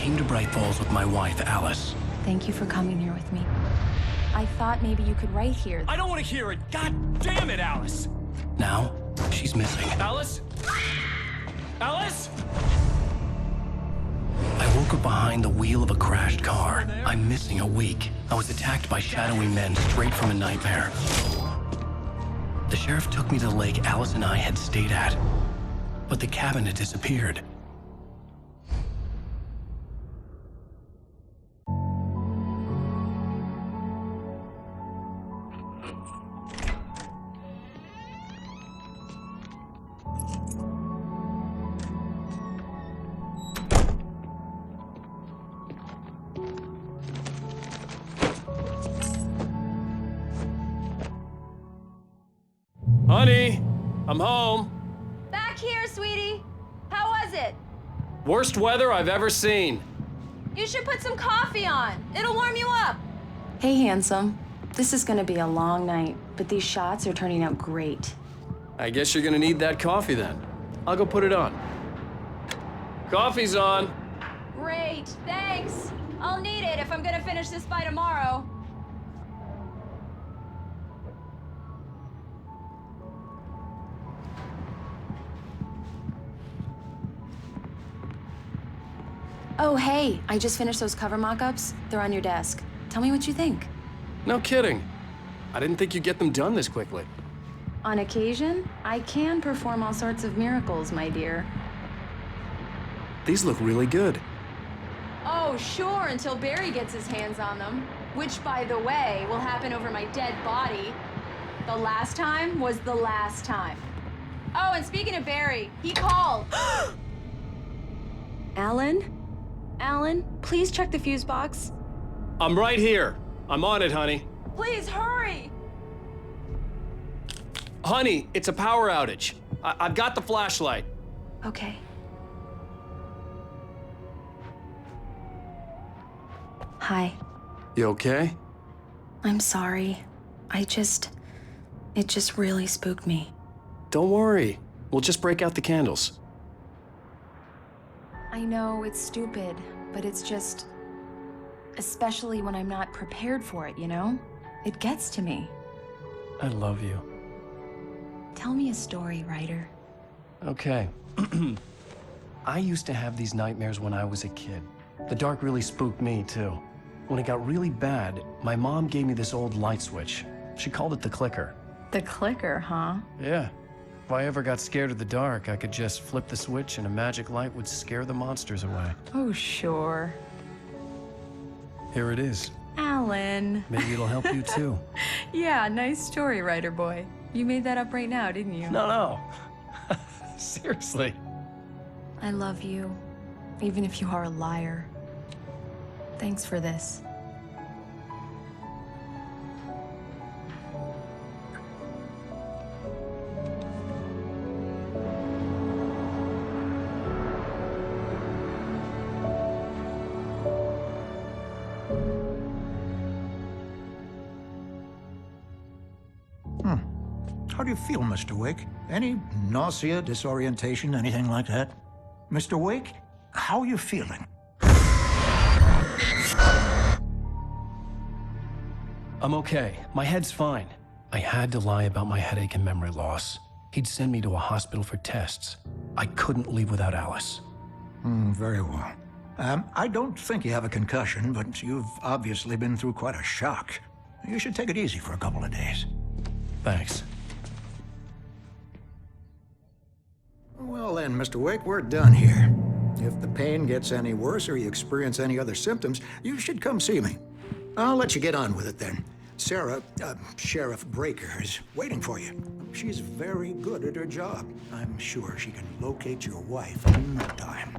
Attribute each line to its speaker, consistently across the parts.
Speaker 1: came to Bright Falls with my wife, Alice.
Speaker 2: Thank you for coming here with me. I thought maybe you could write here.
Speaker 3: I don't want to hear it! God damn it, Alice!
Speaker 1: Now, she's missing.
Speaker 3: Alice? Alice?
Speaker 1: I woke up behind the wheel of a crashed car. I'm missing a week. I was attacked by shadowy men straight from a nightmare. The sheriff took me to the lake Alice and I had stayed at, but the cabin had disappeared.
Speaker 3: Honey, I'm home.
Speaker 4: Back here, sweetie. How was it?
Speaker 3: Worst weather I've ever seen.
Speaker 4: You should put some coffee on. It'll warm you up.
Speaker 2: Hey, handsome. This is gonna be a long night, but these shots are turning out great.
Speaker 3: I guess you're gonna need that coffee then. I'll go put it on. Coffee's on.
Speaker 4: Great, thanks. I'll need it if I'm gonna finish this by tomorrow.
Speaker 2: Oh, hey, I just finished those cover mock-ups. They're on your desk. Tell me what you think.
Speaker 3: No kidding. I didn't think you'd get them done this quickly.
Speaker 2: On occasion, I can perform all sorts of miracles, my dear.
Speaker 3: These look really good.
Speaker 4: Oh, sure, until Barry gets his hands on them. Which, by the way, will happen over my dead body. The last time was the last time. Oh, and speaking of Barry, he called.
Speaker 2: Alan? Alan, please check the fuse box.
Speaker 3: I'm right here. I'm on it, honey.
Speaker 4: Please hurry!
Speaker 3: Honey, it's a power outage. I've got the flashlight.
Speaker 2: Okay. Hi.
Speaker 3: You okay?
Speaker 2: I'm sorry. It just really spooked me.
Speaker 3: Don't worry. We'll just break out the candles.
Speaker 2: I know it's stupid, but it's just... especially when I'm not prepared for it, you know? It gets to me.
Speaker 1: I love you.
Speaker 2: Tell me a story, writer.
Speaker 1: Okay. I used to have these nightmares when I was a kid. The dark really spooked me, too. When it got really bad, my mom gave me this old light switch. She called it the clicker.
Speaker 2: The clicker, huh?
Speaker 1: Yeah. If I ever got scared of the dark, I could just flip the switch and a magic light would scare the monsters away.
Speaker 2: Oh, sure.
Speaker 1: Here it is.
Speaker 2: Alan.
Speaker 1: Maybe it'll help you, too.
Speaker 2: Yeah, nice story, writer boy. You made that up right now, didn't you?
Speaker 1: No. Seriously.
Speaker 2: I love you, even if you are a liar. Thanks for this.
Speaker 5: How do you feel, Mr. Wake? Any nausea, disorientation, anything like that? Mr. Wake, how are you feeling?
Speaker 1: I'm okay. My head's fine. I had to lie about my headache and memory loss. He'd send me to a hospital for tests. I couldn't leave without Alice.
Speaker 5: Very well. I don't think you have a concussion, but you've obviously been through quite a shock. You should take it easy for a couple of days.
Speaker 1: Thanks.
Speaker 5: Well then, Mr. Wake, we're done here. If the pain gets any worse or you experience any other symptoms, you should come see me. I'll let you get on with it then. Sarah, Sheriff Breaker, is waiting for you. She's very good at her job. I'm sure she can locate your wife in no time.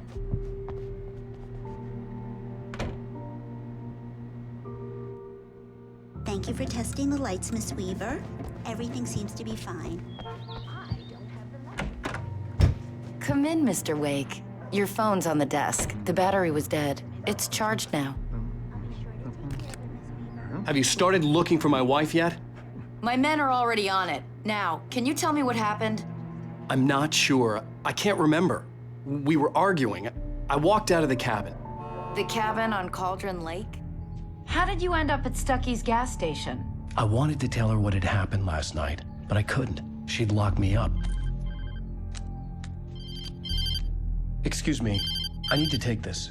Speaker 6: Thank you for testing the lights, Miss Weaver. Everything seems to be fine.
Speaker 7: Come in, Mr. Wake. Your phone's on the desk. The battery was dead. It's charged now.
Speaker 3: Have you started looking for my wife yet?
Speaker 7: My men are already on it. Now, can you tell me what happened?
Speaker 3: I'm not sure. I can't remember. We were arguing. I walked out of the cabin.
Speaker 7: The cabin on Cauldron Lake? How did you end up at Stucky's gas station?
Speaker 1: I wanted to tell her what had happened last night, but I couldn't. She'd lock me up. Excuse me, I need to take this.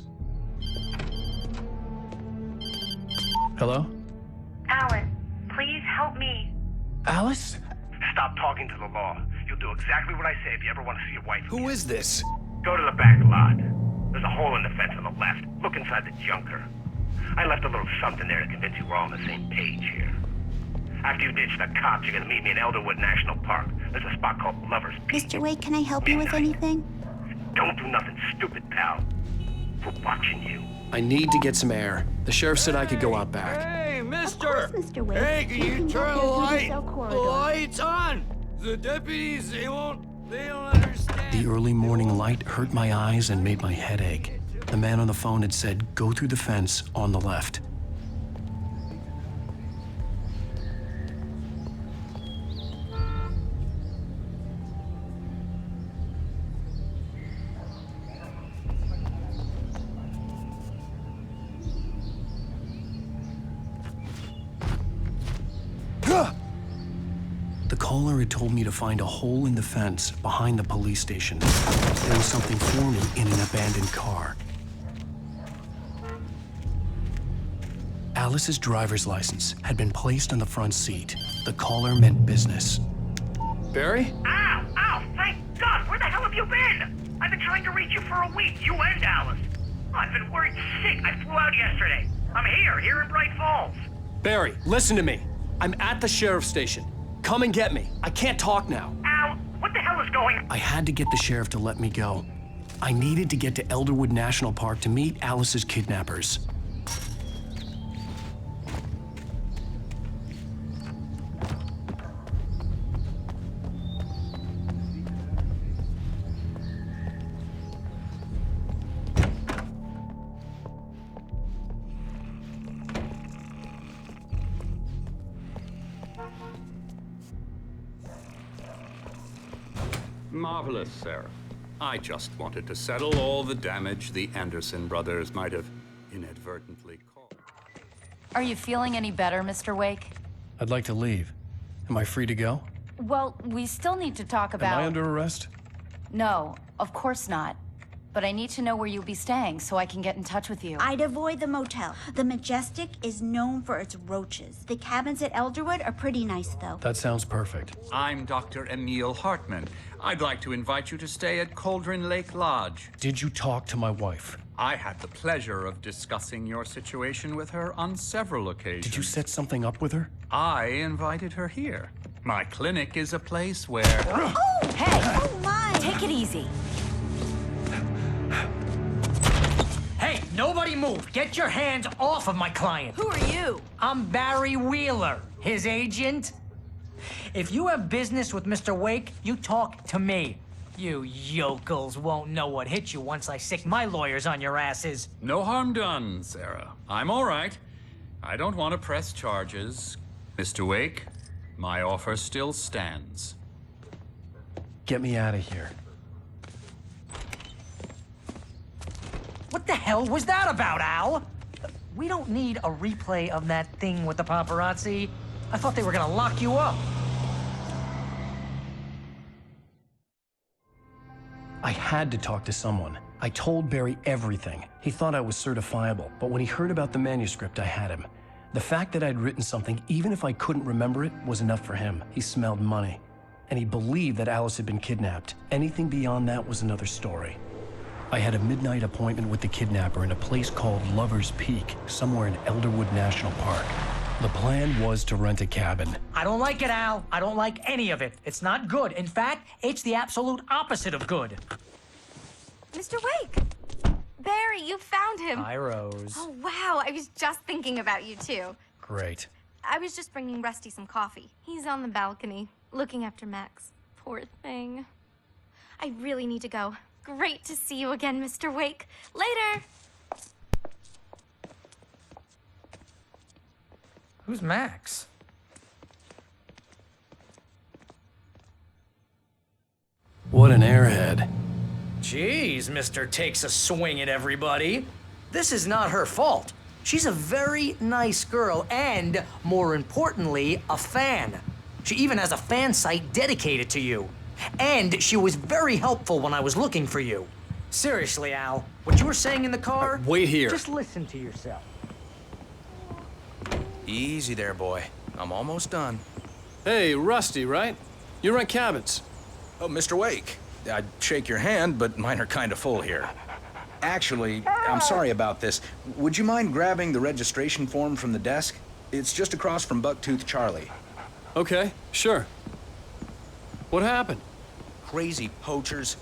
Speaker 1: Hello?
Speaker 8: Alan, please help me.
Speaker 1: Alice?
Speaker 9: Stop talking to the law. You'll do exactly what I say if you ever want to see your wife again.
Speaker 3: Who is this?
Speaker 9: Go to the back lot. There's a hole in the fence on the left. Look inside the junker. I left a little something there to convince you we're all on the same page here. After you ditch the cops, you're gonna meet me in Elderwood National Park. There's a spot called Lover's Peak.
Speaker 6: Mr. Wake, can I help you with anything?
Speaker 9: Don't do nothing stupid, pal. We're watching you.
Speaker 3: I need to get some air. The sheriff said I could go out back.
Speaker 10: Hey,
Speaker 6: Of
Speaker 10: mister!
Speaker 6: course, Mr. Wake.
Speaker 10: Hey, can you
Speaker 6: can
Speaker 10: turn
Speaker 6: go
Speaker 10: the
Speaker 6: through the
Speaker 10: light?
Speaker 6: cell
Speaker 10: The
Speaker 6: corridor.
Speaker 10: light's on! The deputies, they don't understand.
Speaker 1: The early morning light hurt my eyes and made my head ache. The man on the phone had said, go through the fence on the left. The caller had told me to find a hole in the fence behind the police station. There was something for me in an abandoned car. Alice's driver's license had been placed on the front seat. The caller meant business.
Speaker 3: Barry?
Speaker 9: Ow! Ow! Thank God! Where the hell have you been? I've been trying to reach you for a week, you and Alice. I've been worried sick. I flew out yesterday. I'm here in Bright Falls.
Speaker 3: Barry, listen to me. I'm at the sheriff's station. Come and get me. I can't talk now.
Speaker 9: Al, what the hell is going on?
Speaker 1: I had to get the sheriff to let me go. I needed to get to Elderwood National Park to meet Alice's kidnappers.
Speaker 11: Marvelous, Sarah. I just wanted to settle all the damage the Anderson brothers might have inadvertently caused.
Speaker 7: Are you feeling any better, Mr. Wake?
Speaker 1: I'd like to leave. Am I free to go?
Speaker 7: Well, we still need to talk about...
Speaker 1: Am I under arrest?
Speaker 7: No, of course not. But I need to know where you'll be staying so I can get in touch with you.
Speaker 6: I'd avoid the motel. The Majestic is known for its roaches. The cabins at Elderwood are pretty nice, though.
Speaker 1: That sounds perfect.
Speaker 11: I'm Dr. Emil Hartman. I'd like to invite you to stay at Cauldron Lake Lodge.
Speaker 1: Did you talk to my wife?
Speaker 11: I had the pleasure of discussing your situation with her on several occasions.
Speaker 1: Did you set something up with her?
Speaker 11: I invited her here. My clinic is a place where...
Speaker 6: Oh!
Speaker 7: Hey!
Speaker 6: Oh, my!
Speaker 7: Take it easy.
Speaker 10: Hey, nobody move! Get your hands off of my client!
Speaker 4: Who are you?
Speaker 10: I'm Barry Wheeler, his agent. If you have business with Mr. Wake, you talk to me. You yokels won't know what hit you once I sick my lawyers on your asses.
Speaker 11: No harm done, Sarah. I'm all right. I don't want to press charges. Mr. Wake, my offer still stands.
Speaker 1: Get me out of here.
Speaker 10: What the hell was that about, Al? We don't need a replay of that thing with the paparazzi. I thought they were gonna lock you up.
Speaker 1: I had to talk to someone. I told Barry everything. He thought I was certifiable, but when he heard about the manuscript, I had him. The fact that I'd written something, even if I couldn't remember it, was enough for him. He smelled money. And he believed that Alice had been kidnapped. Anything beyond that was another story. I had a midnight appointment with the kidnapper in a place called Lover's Peak, somewhere in Elderwood National Park. The plan was to rent a cabin.
Speaker 10: I don't like it, Al. I don't like any of it. It's not good. In fact, it's the absolute opposite of good.
Speaker 12: Mr. Wake! Barry, you found him.
Speaker 10: Hi, Rose.
Speaker 12: Oh, wow. I was just thinking about you, too.
Speaker 1: Great.
Speaker 12: I was just bringing Rusty some coffee. He's on the balcony, looking after Max. Poor thing. I really need to go. Great to see you again, Mr. Wake. Later!
Speaker 10: Who's Max?
Speaker 1: What an airhead.
Speaker 10: Jeez, Mr. Takes a swing at everybody. This is not her fault. She's a very nice girl and, more importantly, a fan. She even has a fan site dedicated to you. And she was very helpful when I was looking for you. Seriously, Al, what you were saying in the car...
Speaker 3: Wait here.
Speaker 10: Just listen to yourself.
Speaker 13: Easy there, boy. I'm almost done.
Speaker 3: Hey, Rusty, right? You rent cabins.
Speaker 13: Oh, Mr. Wake. I'd shake your hand, but mine are kind of full here. Actually, I'm sorry about this. Would you mind grabbing the registration form from the desk? It's just across from Bucktooth Charlie.
Speaker 3: Okay, sure. What happened?
Speaker 13: Crazy poachers.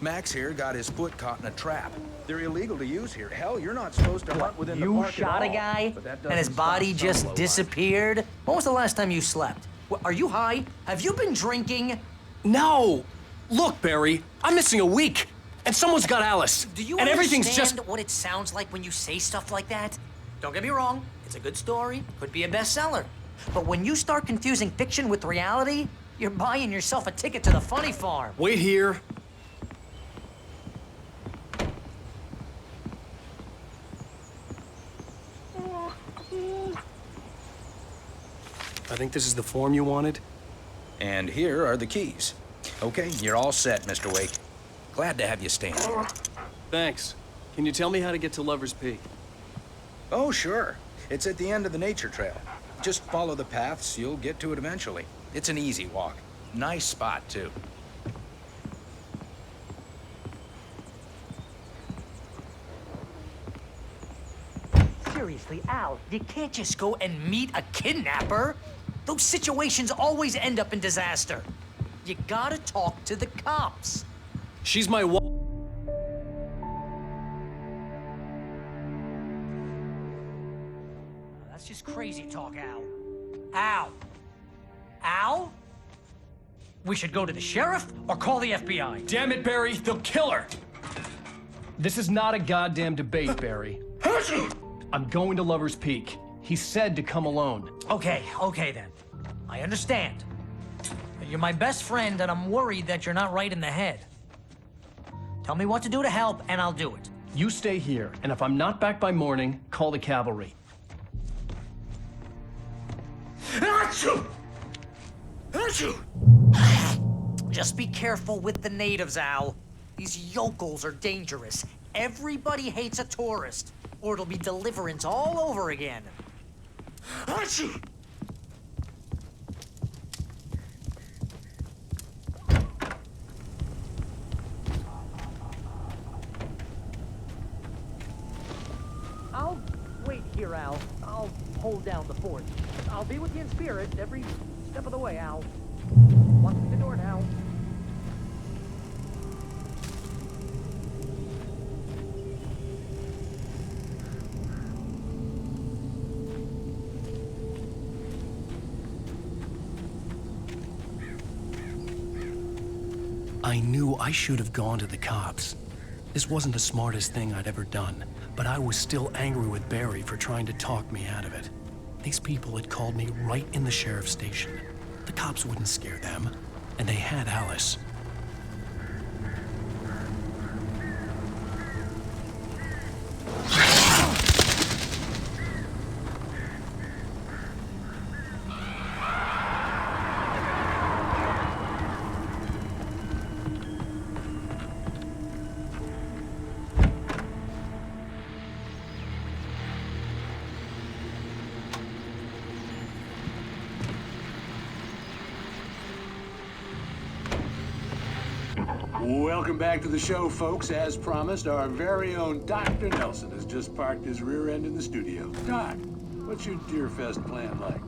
Speaker 13: Max here got his foot caught in a trap. They're illegal to use here. Hell, you're not supposed to hunt within the park
Speaker 10: You shot
Speaker 13: at
Speaker 10: a
Speaker 13: all.
Speaker 10: guy,
Speaker 13: But that
Speaker 10: and his
Speaker 13: doesn't
Speaker 10: body
Speaker 13: stop
Speaker 10: just
Speaker 13: some low
Speaker 10: disappeared? When was the last time you slept? Are you high? Have you been drinking?
Speaker 3: No! Look, Barry, I'm missing a week, and someone's got Alice.
Speaker 10: Do you
Speaker 3: and everything's
Speaker 10: understand
Speaker 3: just...
Speaker 10: what it sounds like when you say stuff like that? Don't get me wrong, it's a good story, could be a bestseller. But when you start confusing fiction with reality, you're buying yourself a ticket to the funny farm.
Speaker 3: Wait here. I think this is the form you wanted.
Speaker 13: And here are the keys. Okay, you're all set, Mr. Wake. Glad to have you staying here.
Speaker 3: Thanks. Can you tell me how to get to Lover's Peak?
Speaker 13: Oh, sure. It's at the end of the nature trail. Just follow the paths, you'll get to it eventually. It's an easy walk. Nice spot, too.
Speaker 10: Seriously, Al, you can't just go and meet a kidnapper. Those situations always end up in disaster. You gotta talk to the cops.
Speaker 3: She's my
Speaker 10: That's just crazy talk, Al. Al? Al? We should go to the sheriff or call the FBI.
Speaker 3: Damn it, Barry, they'll kill her! This is not a goddamn debate, Barry. I'm going to Lover's Peak. He said to come alone.
Speaker 10: Okay then. I understand. You're my best friend, and I'm worried that you're not right in the head. Tell me what to do to help, and I'll do it.
Speaker 3: You stay here, and if I'm not back by morning, call the cavalry.
Speaker 10: Just be careful with the natives, Al. These yokels are dangerous. Everybody hates a tourist, or it'll be Deliverance all over again. I'll wait here, Al. I'll hold down the fort. I'll be with you in spirit every step of the way, Al. Locking the door now.
Speaker 1: I knew I should have gone to the cops. This wasn't the smartest thing I'd ever done, but I was still angry with Barry for trying to talk me out of it. These people had called me right in the sheriff's station. The cops wouldn't scare them, and they had Alice.
Speaker 14: Welcome back to the show, folks. As promised, our very own Dr. Nelson has just parked his rear end in the studio. Doc, what's your Deerfest plan like?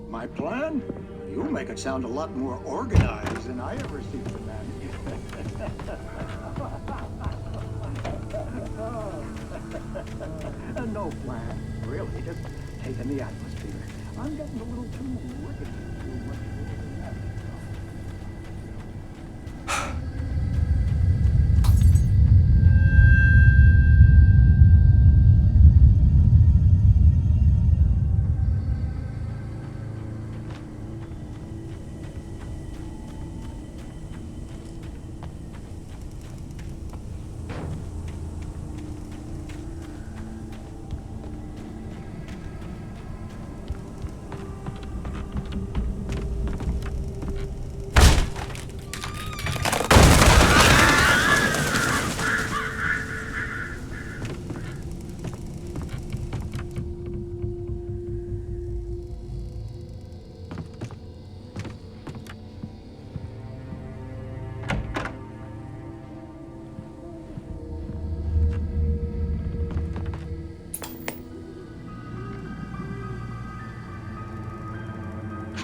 Speaker 5: My plan? You make it sound a lot more organized than I ever seen the man. No plan, really. Just taking the atmosphere. I'm getting a little too wicked. Too much than that.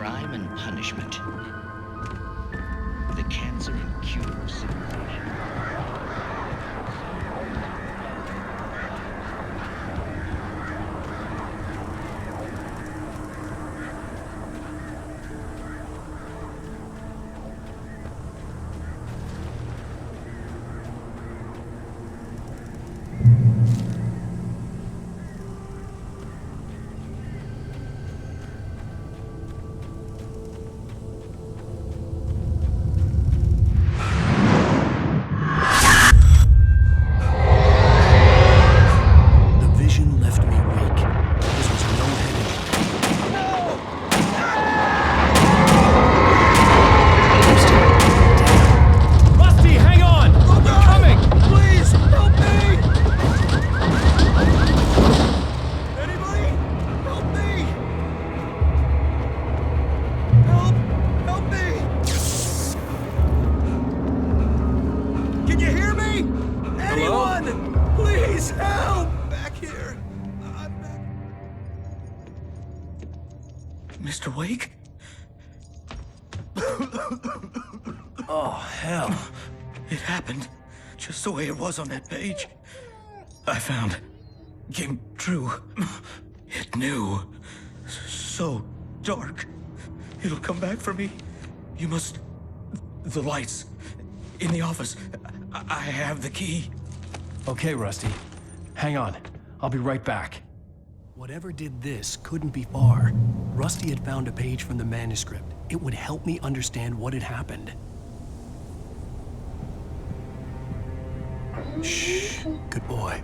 Speaker 15: crime and punishment. The cancer and cure of civilization.
Speaker 16: Mr. Wake?
Speaker 1: Oh, hell.
Speaker 16: It happened just the way it was on that page. I found. Came true. It knew. So dark. It'll come back for me. You must... The lights. In the office. I have the key.
Speaker 3: Okay, Rusty. Hang on. I'll be right back.
Speaker 1: Whatever did this couldn't be far. Rusty had found a page from the manuscript. It would help me understand what had happened. Shh. Good boy.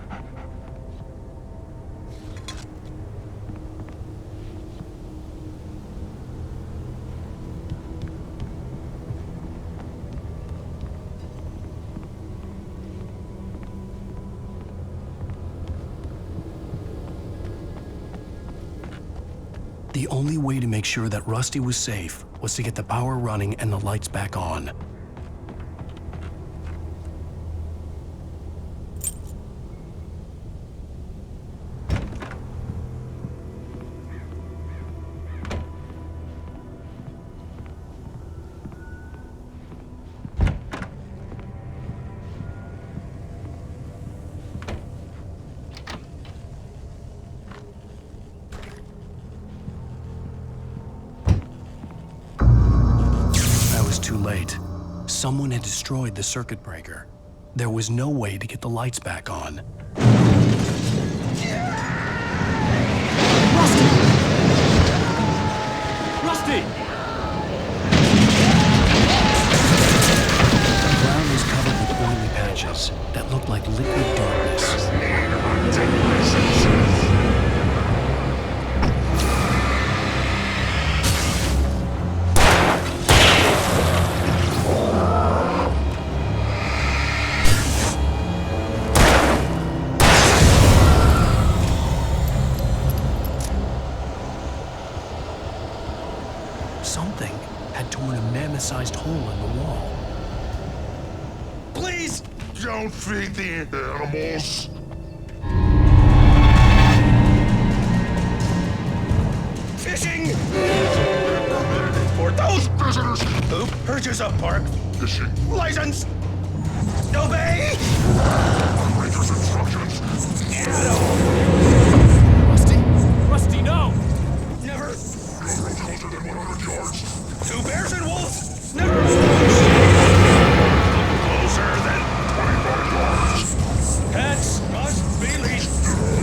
Speaker 1: The only way to make sure that Rusty was safe was to get the power running and the lights back on. Too late. Someone had destroyed the circuit breaker. There was no way to get the lights back on.
Speaker 3: Rusty! Rusty!
Speaker 1: The ground was covered with oily patches that looked like liquid darkness. Something had torn a mammoth-sized hole in the wall.
Speaker 17: Please don't feed the animals.
Speaker 16: Fishing! For those visitors who purchase a park
Speaker 17: fishing
Speaker 16: license, obey!
Speaker 17: Operator's instructions.
Speaker 3: Rusty? Rusty, no!
Speaker 16: Never!
Speaker 17: Go closer than 100 yards.
Speaker 16: Two bears and wolves! Never! Closer than
Speaker 17: 25 yards.
Speaker 16: Pets must be leashed.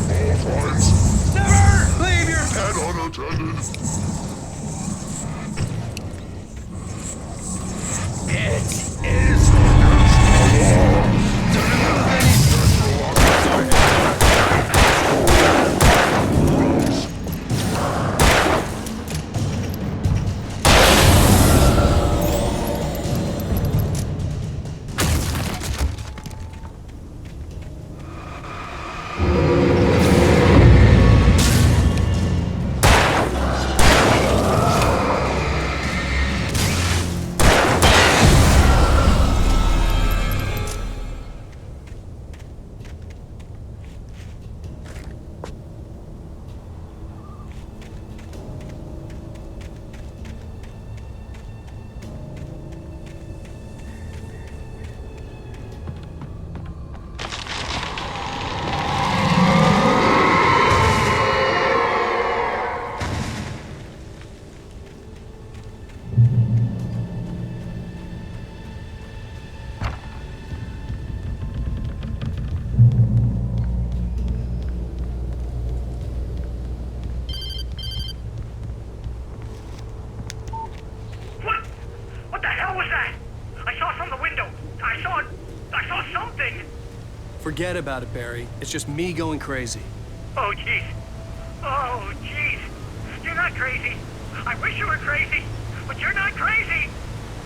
Speaker 17: At all times.
Speaker 16: Never leave your pet
Speaker 17: And unattended.
Speaker 16: It is against the law.
Speaker 3: Forget about it, Barry. It's just me going crazy.
Speaker 9: Oh, jeez. Oh, jeez. You're not crazy. I wish you were crazy, but you're not crazy.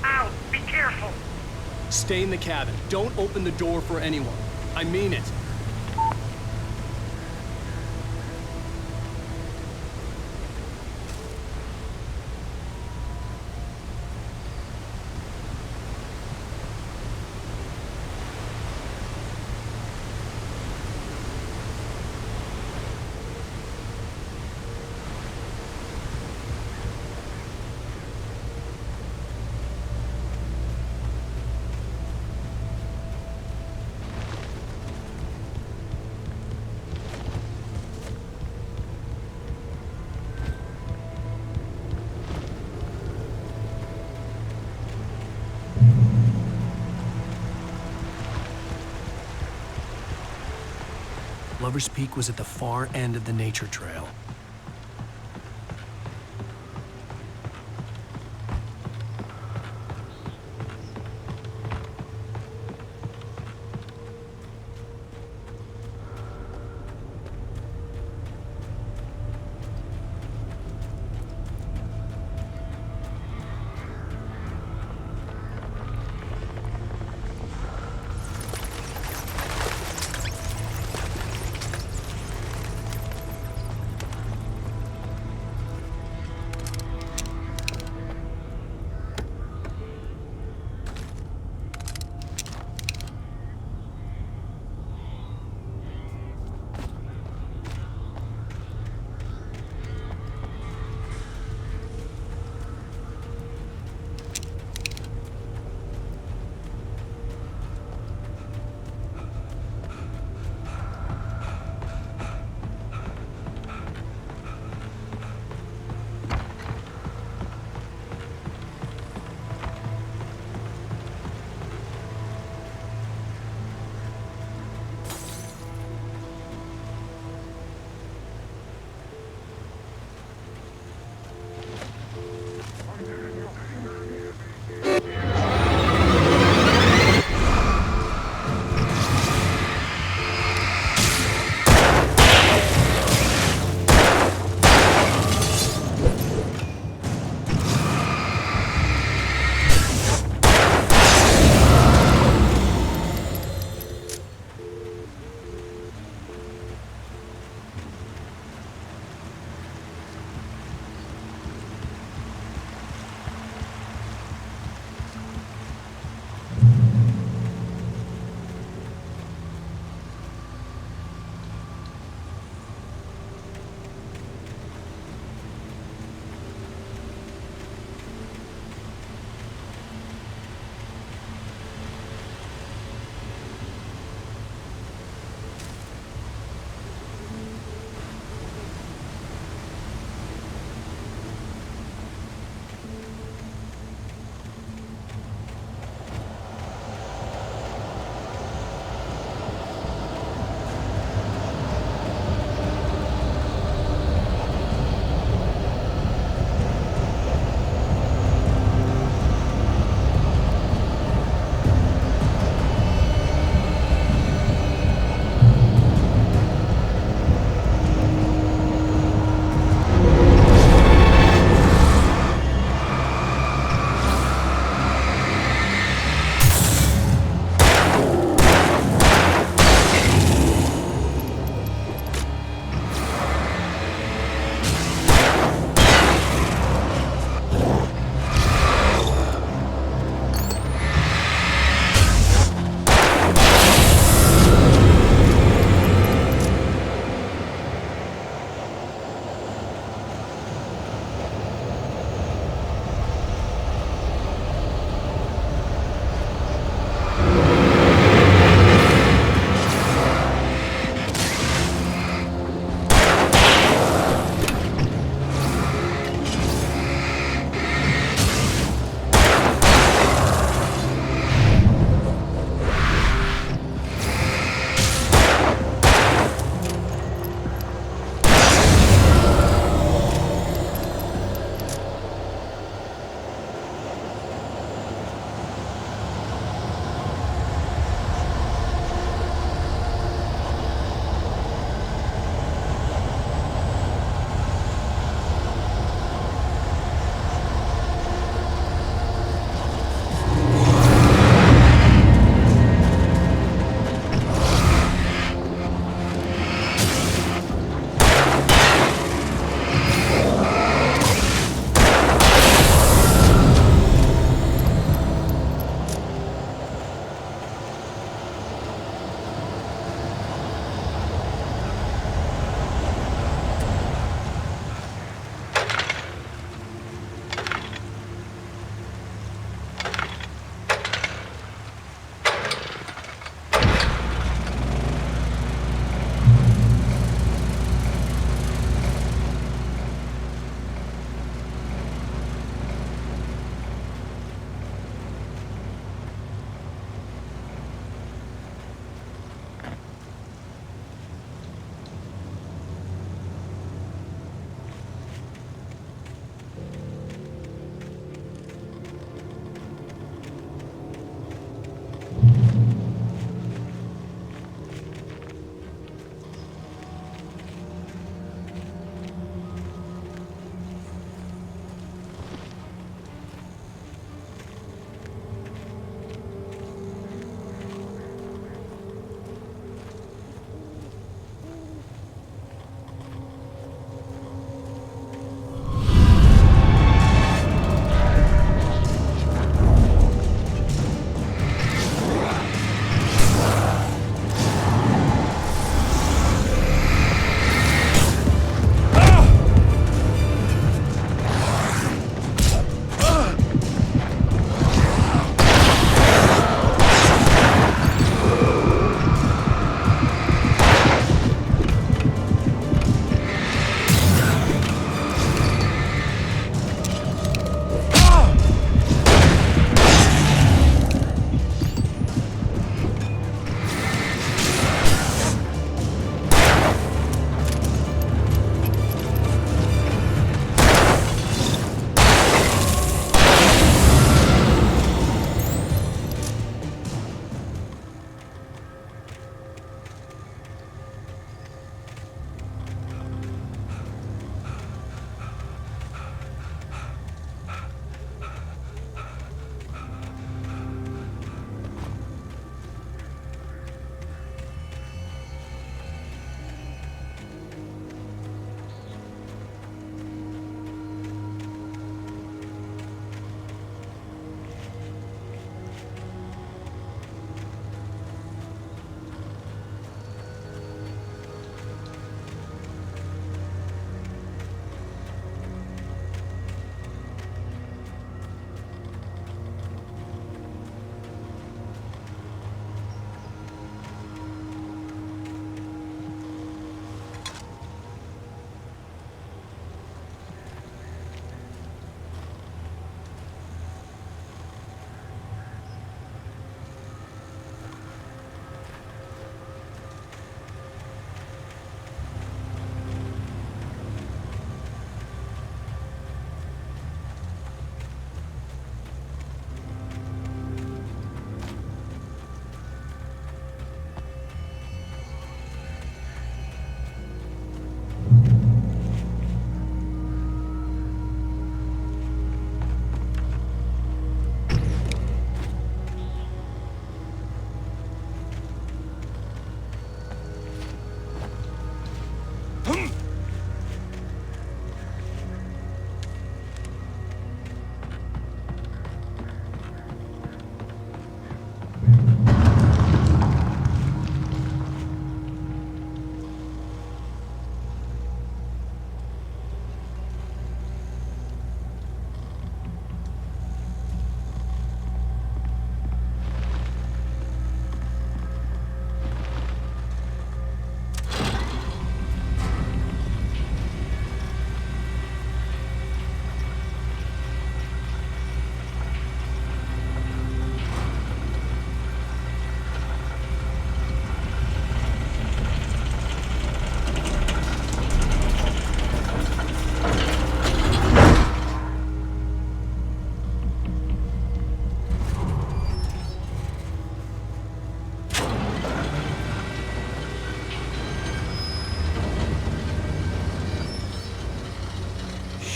Speaker 9: Ow, be careful.
Speaker 3: Stay in the cabin. Don't open the door for anyone. I mean it. Lover's Peak was at the far end of the nature trail.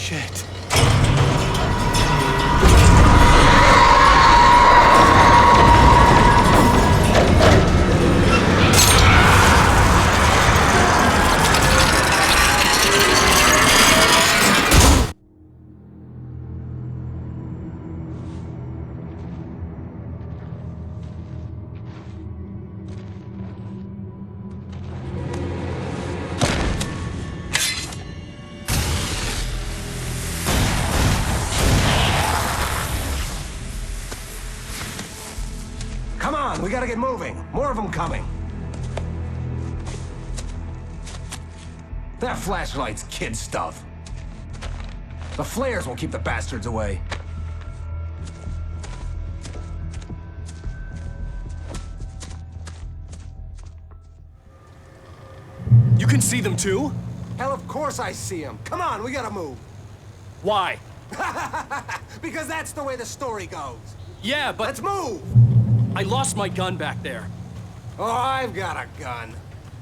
Speaker 1: Shit.
Speaker 18: Come on, we gotta get moving. More of them coming. That flashlight's kid stuff. The flares will keep the bastards away.
Speaker 3: You can see them too?
Speaker 18: Hell, of course I see them. Come on, we gotta move.
Speaker 3: Why?
Speaker 18: Because that's the way the story goes.
Speaker 3: Yeah, but...
Speaker 18: Let's move!
Speaker 3: I lost my gun back there.
Speaker 18: Oh, I've got a gun.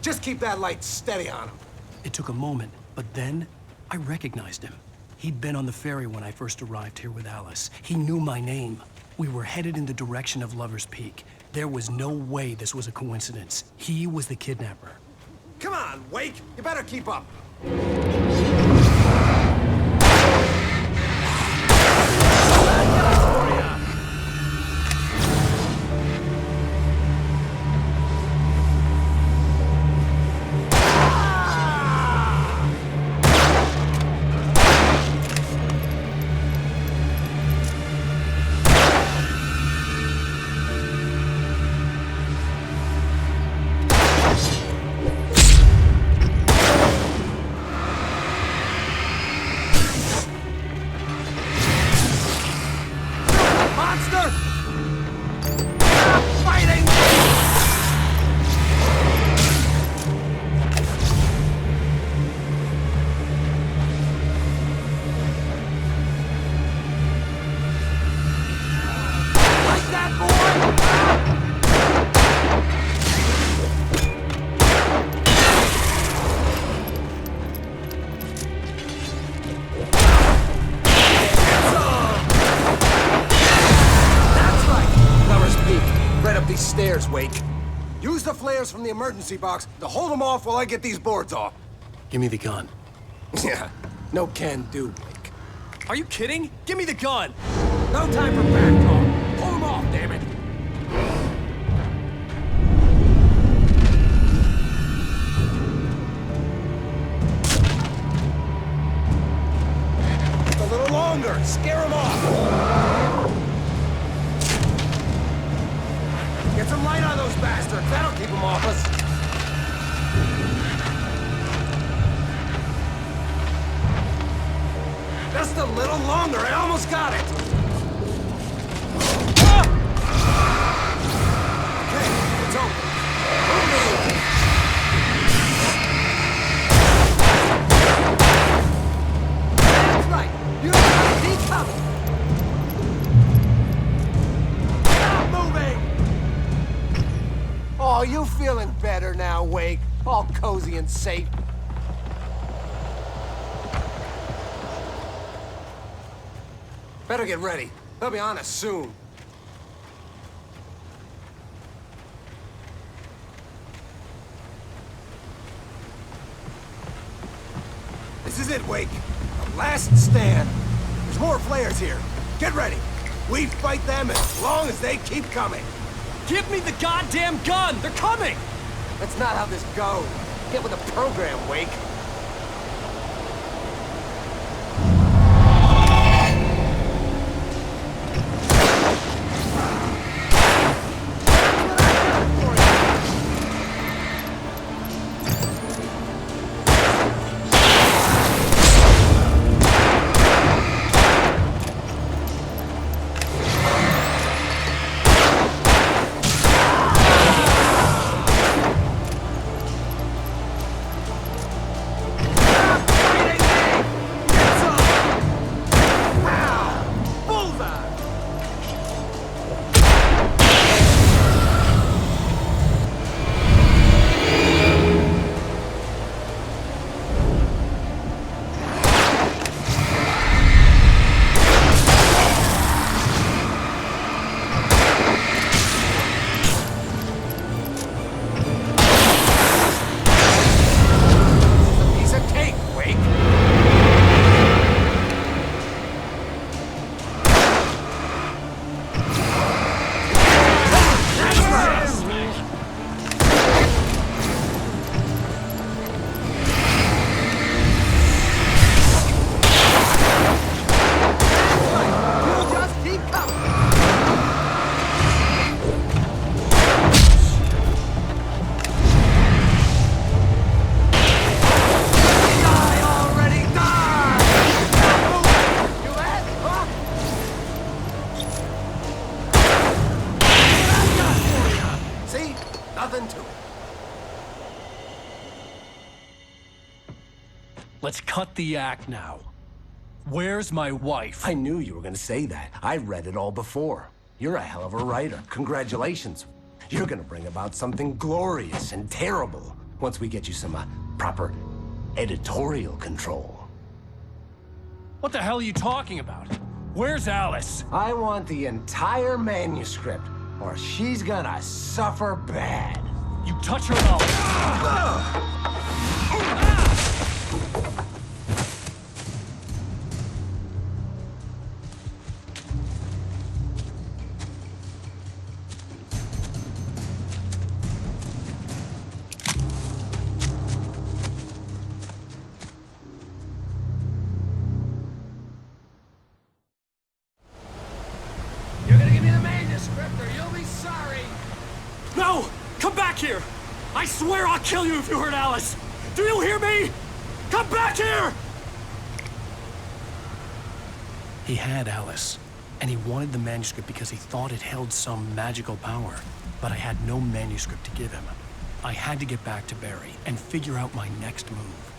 Speaker 18: Just keep that light steady on him.
Speaker 1: It took a moment, but then I recognized him. He'd been on the ferry when I first arrived here with Alice. He knew my name. We were headed in the direction of Lover's Peak. There was no way this was a coincidence. He was the kidnapper.
Speaker 18: Come on, Wake. You better keep up. Stairs, Wake. Use the flares from the emergency box to hold them off while I get these boards off.
Speaker 1: Give me the gun.
Speaker 18: Yeah, no can do, Wake.
Speaker 3: Are you kidding? Give me the gun!
Speaker 18: No time for back talk. Hold them off, damn it. Just a little longer. Scare them off. Get some light on those bastards. That'll keep them off us. Just a little longer. I almost got it. Ah! Okay, it's over. That's right. You don't have to be coming. Oh, you feeling better now, Wake? All cozy and safe. Better get ready. They'll be on us soon. This is it, Wake. The last stand. There's more flares here. Get ready. We fight them as long as they keep coming.
Speaker 3: Give me the goddamn gun! They're coming!
Speaker 18: That's not how this goes. Get with the program, Wake.
Speaker 3: Let's cut the act now. Where's my wife?
Speaker 19: I knew you were gonna say that. I read it all before. You're a hell of a writer. Congratulations. You're gonna bring about something glorious and terrible once we get you some proper editorial control.
Speaker 3: What the hell are you talking about? Where's Alice?
Speaker 19: I want the entire manuscript, or she's gonna suffer bad.
Speaker 3: You touch her and I'll...
Speaker 18: You're gonna give me the manuscript or you'll be sorry.
Speaker 3: No! Come back here! I swear I'll kill you if you hurt Alice! Do you hear me? Come back here! He had Alice, and he wanted the manuscript because he thought it held some magical power. But I had no manuscript to give him. I had to get back to Barry and figure out my next move.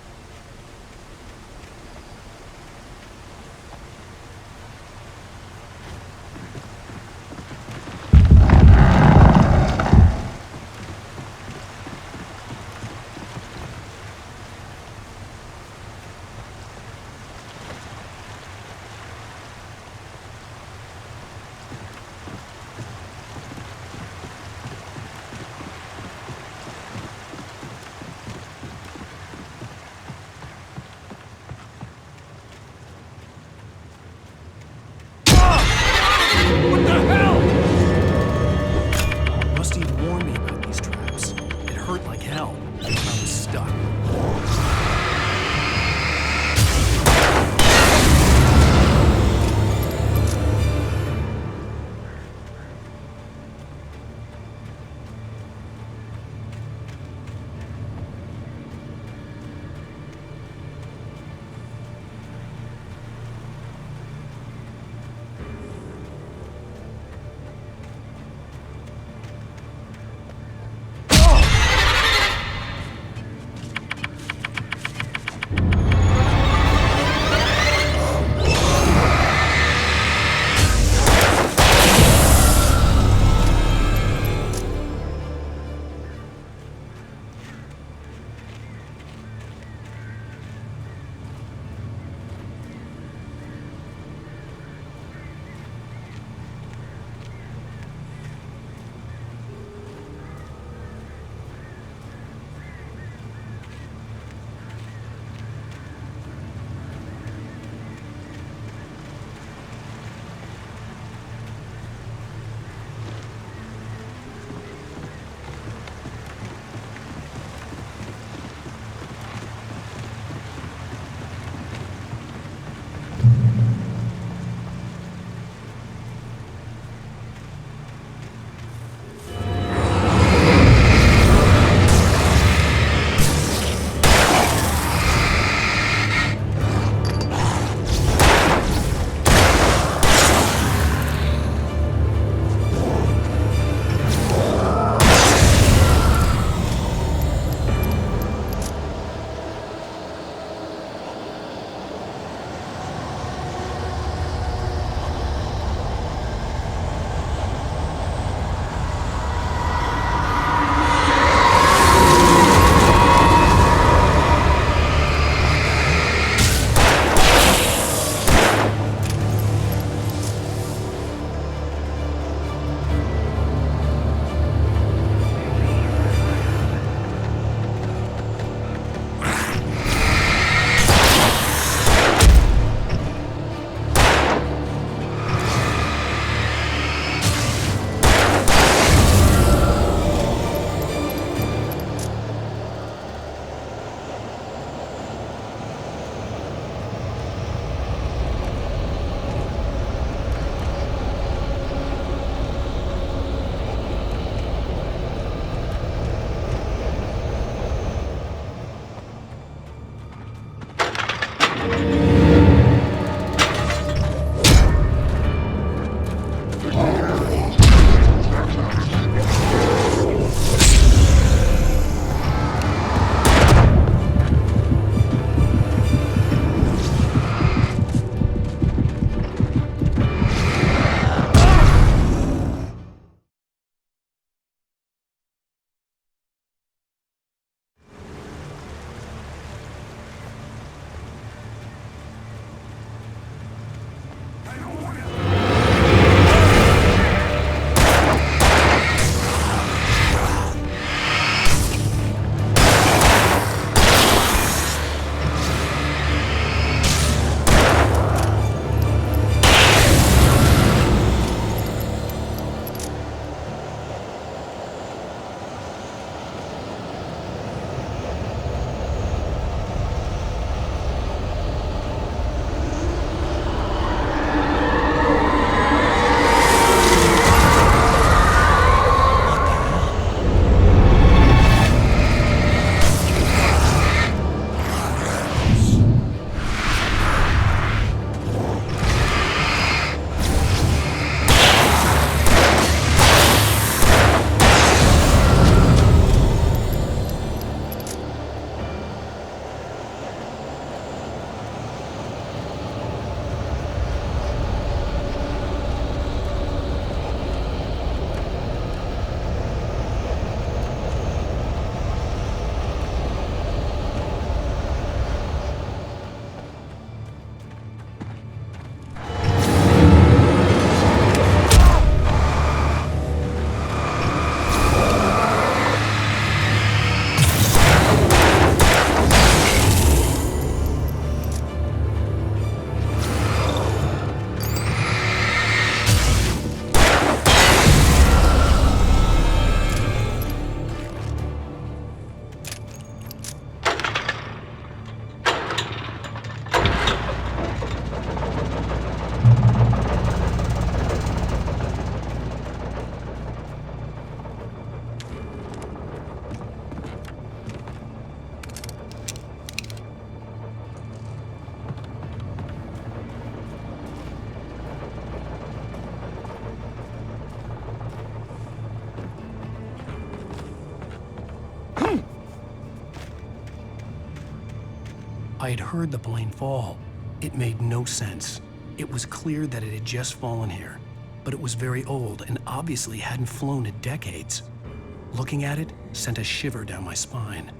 Speaker 3: I had heard the plane fall. It made no sense. It was clear that it had just fallen here, but it was very old and obviously hadn't flown in decades. Looking at it sent a shiver down my spine.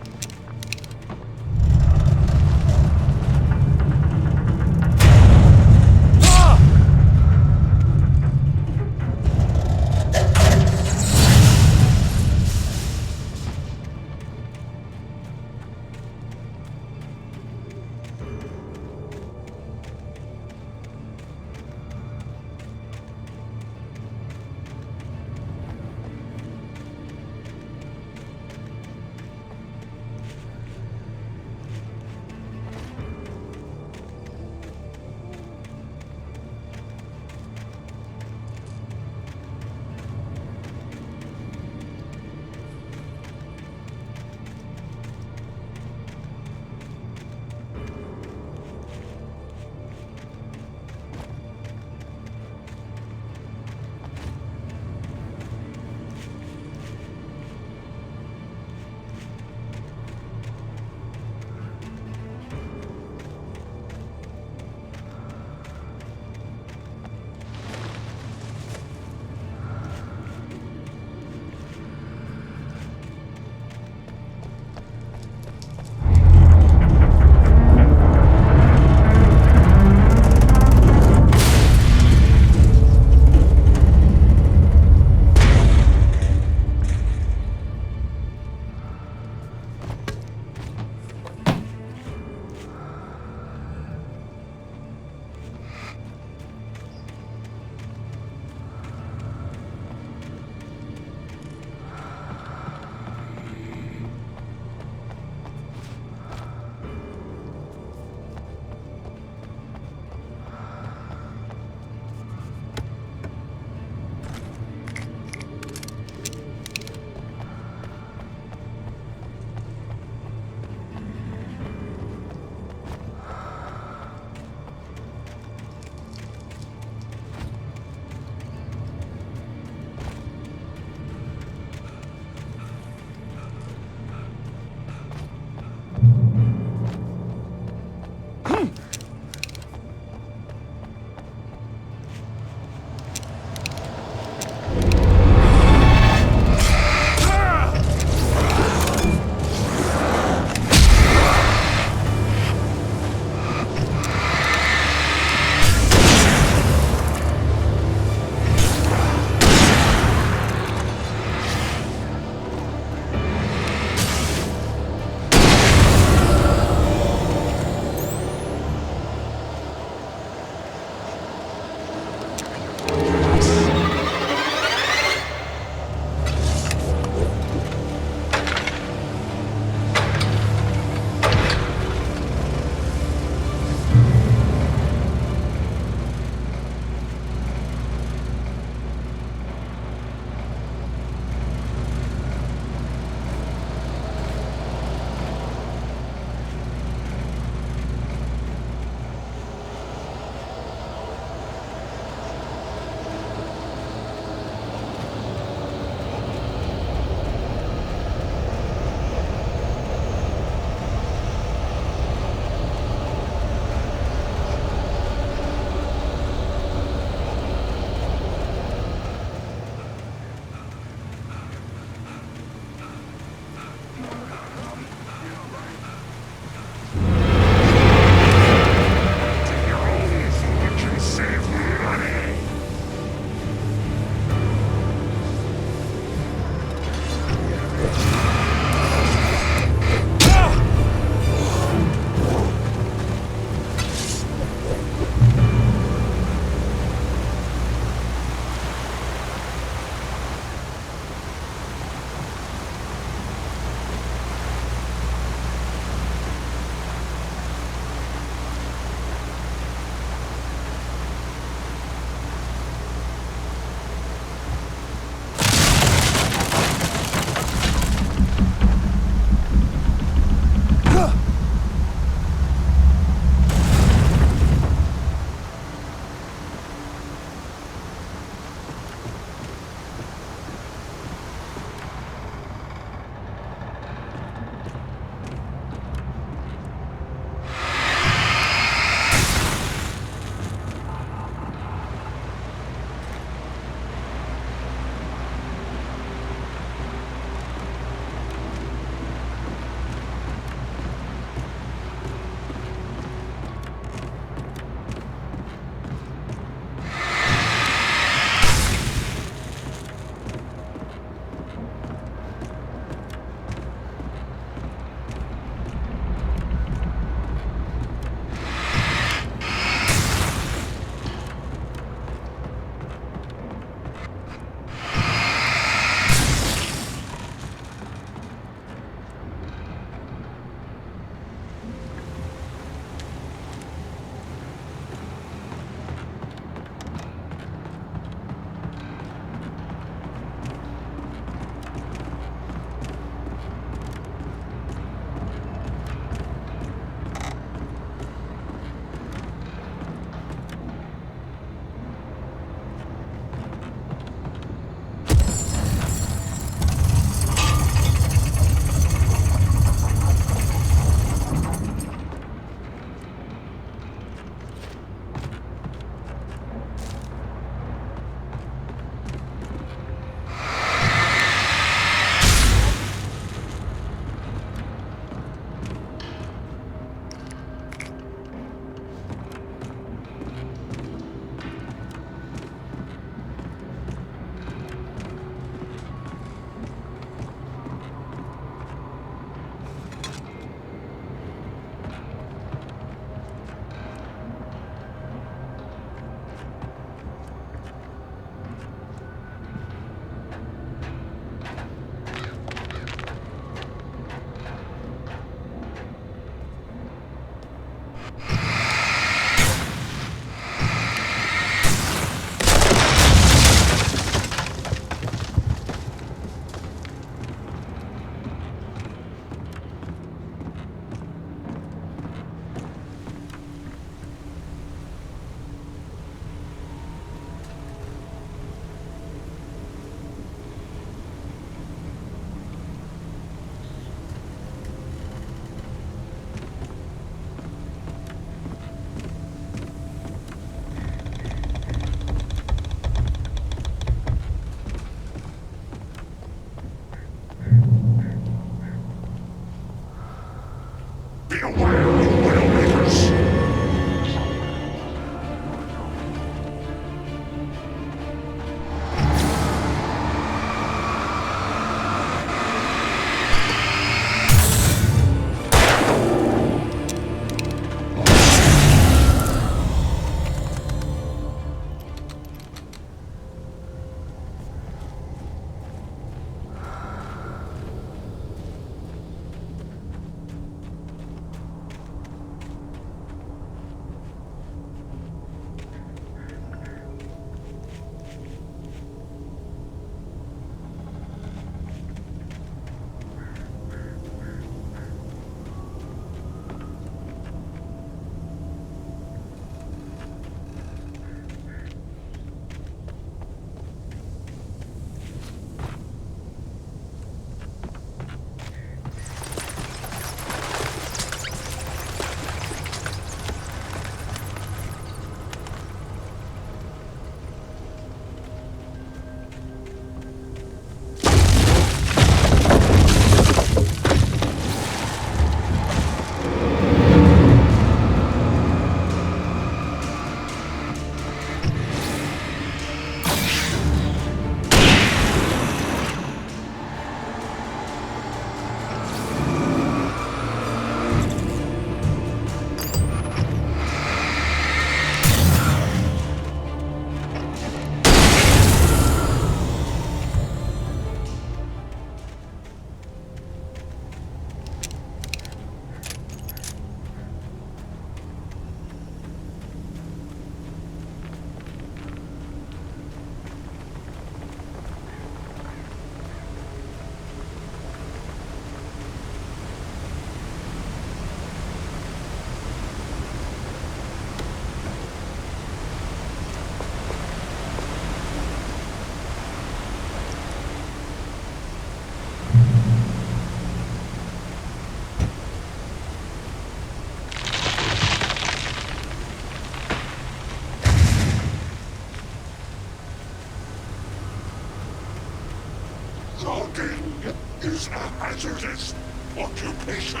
Speaker 17: Logging is a hazardous occupation.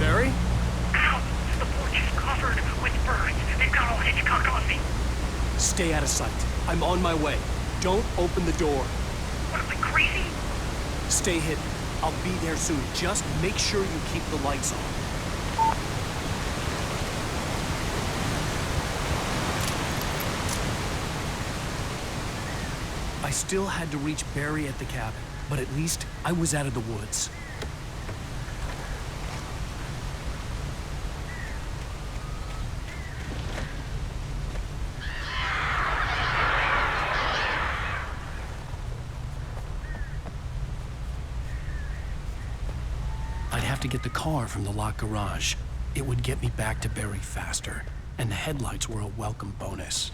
Speaker 3: Barry?
Speaker 9: Ow! The porch is covered with birds. They've got all Hitchcock on me.
Speaker 3: Stay out of sight. I'm on my way. Don't open the door.
Speaker 9: What am I, crazy?
Speaker 3: Stay hidden. I'll be there soon. Just make sure you keep the lights on. I still had to reach Barry at the cabin, but at least I was out of the woods. I'd have to get the car from the locked garage. It would get me back to Barry faster, and the headlights were a welcome bonus.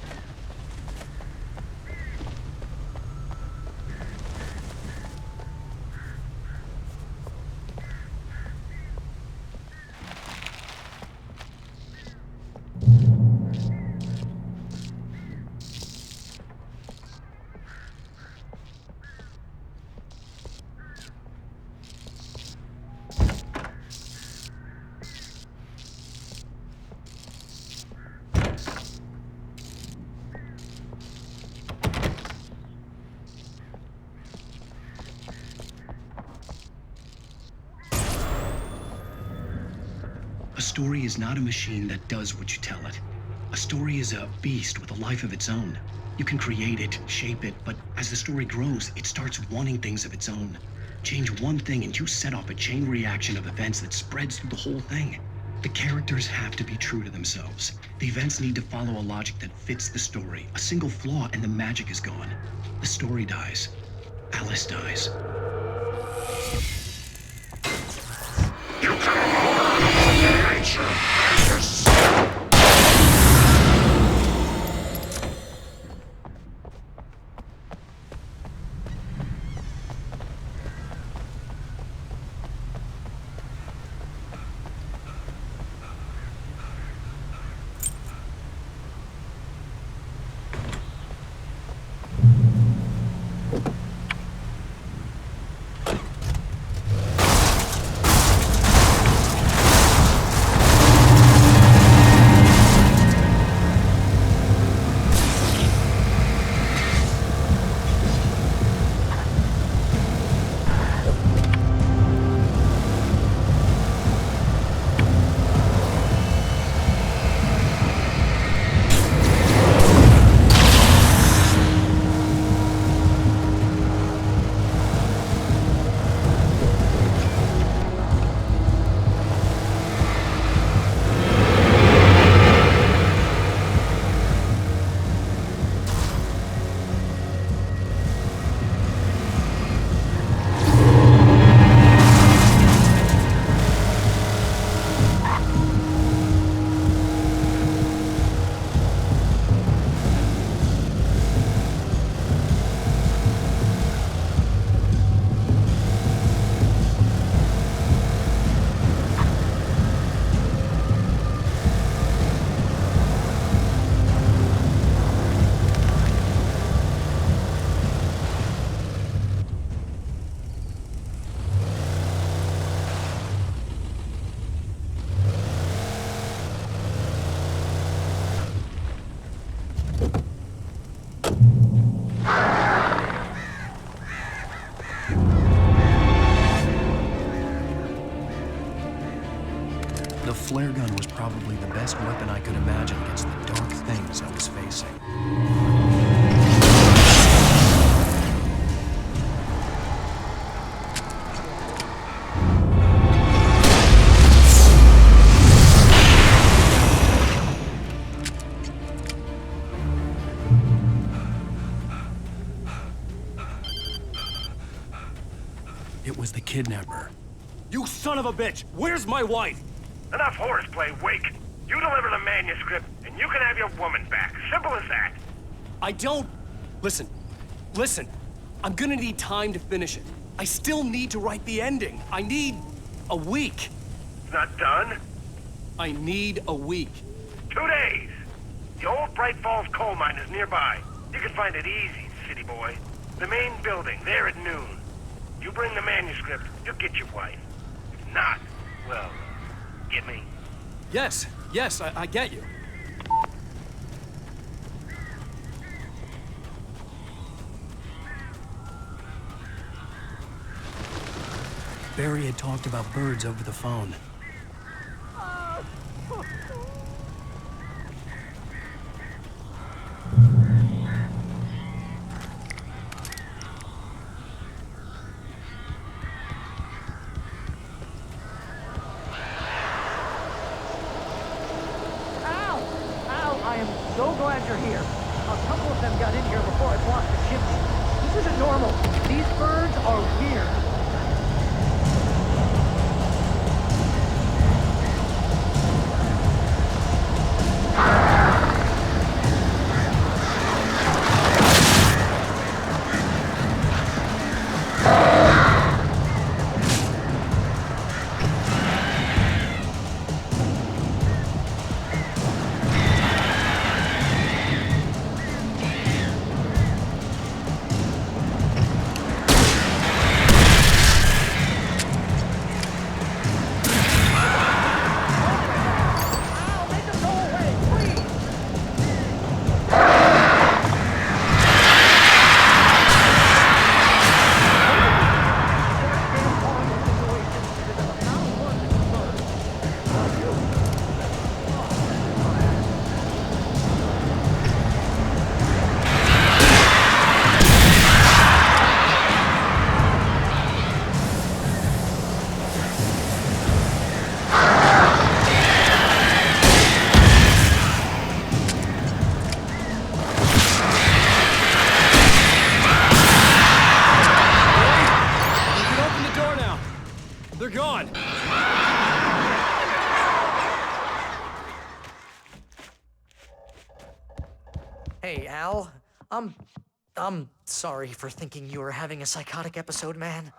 Speaker 3: A story is not a machine that does what you tell it. A story is a beast with a life of its own. You can create it, shape it, but as the story grows, it starts wanting things of its own. Change one thing and you set off a chain reaction of events that spreads through the whole thing. The characters have to be true to themselves. The events need to follow a logic that fits the story. A single flaw and the magic is gone. The story dies. Alice dies.
Speaker 17: You can nature yes.
Speaker 3: flare gun was probably the best weapon I could imagine against the dark things I was facing. It was the kidnapper.
Speaker 18: You son of a bitch! Where's my wife?
Speaker 9: Enough horseplay, Wake. You deliver the manuscript, and you can have your woman back. Simple as that.
Speaker 3: I don't... Listen. I'm gonna need time to finish it. I still need to write the ending. I need a week.
Speaker 9: It's not done?
Speaker 3: I need a week.
Speaker 9: 2 days. The old Bright Falls coal mine is nearby. You can find it easy, city boy. The main building, there at noon. You bring the manuscript, you'll get your wife. If not, well, get me?
Speaker 3: Yes, I get you. Barry had talked about birds over the phone.
Speaker 10: I am so glad you're here. A couple of them got in here before I blocked the chimney. This isn't normal. These birds are weird. Hey, Al. I'm sorry for thinking you were having a psychotic episode, man.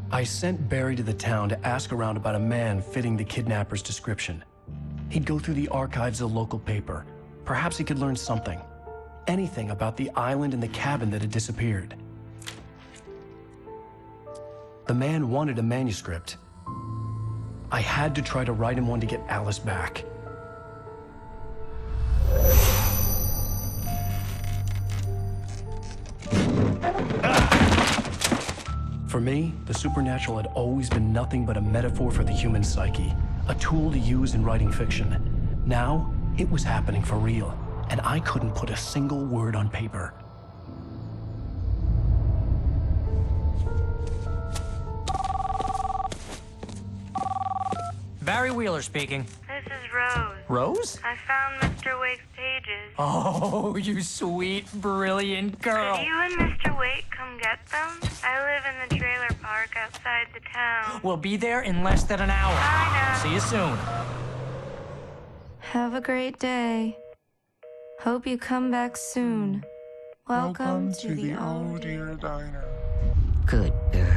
Speaker 3: I sent Barry to the town to ask around about a man fitting the kidnapper's description. He'd go through the archives of the local paper. Perhaps he could learn something. Anything about the island and the cabin that had disappeared. The man wanted a manuscript. I had to try to write him one to get Alice back. For me, the supernatural had always been nothing but a metaphor for the human psyche, a tool to use in writing fiction. Now, it was happening for real, and I couldn't put a single word on paper.
Speaker 10: Barry Wheeler speaking.
Speaker 8: This is Rose.
Speaker 10: Rose?
Speaker 8: I found Mr. Wake's pages.
Speaker 10: Oh, you sweet, brilliant girl.
Speaker 8: Could you and Mr. Wake come get them? I live in the trailer park outside the town.
Speaker 10: We'll be there in less than an hour.
Speaker 8: Bye now.
Speaker 10: See you soon.
Speaker 12: Have a great day. Hope you come back soon. Welcome to the
Speaker 17: Oh Dear Diner.
Speaker 19: Good girl.